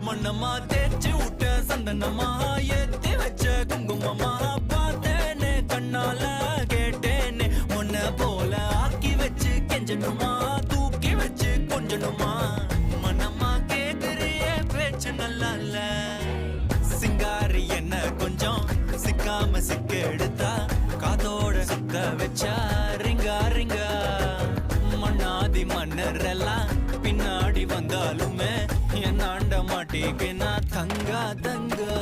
மண்ணம்மா தேய்ச்சி விட்ட சந்தனமா ஏத்தி வச்ச குங்குமமா பார்த்தேனே கண்ணால கேட்டேனே உன்ன போல ஆக்கி வச்சு கெஞ்சணுமா தூக்கி வச்சு கொஞ்சணுமா மனமா கேக்குறிய பேச்சு நல்லா இல்ல சிங்காரி என்ன கொஞ்சம் சிக்காம சிக்க எடுத்தா காதோட சுத்த வச்சா ரிங்கா ரிங்கா மண்ணாதி மன்னர் எல்லாம் பின்னாடி வந்தாலுமே என் ஆண்ட மாட்டேங்க நான் தங்கா தங்கா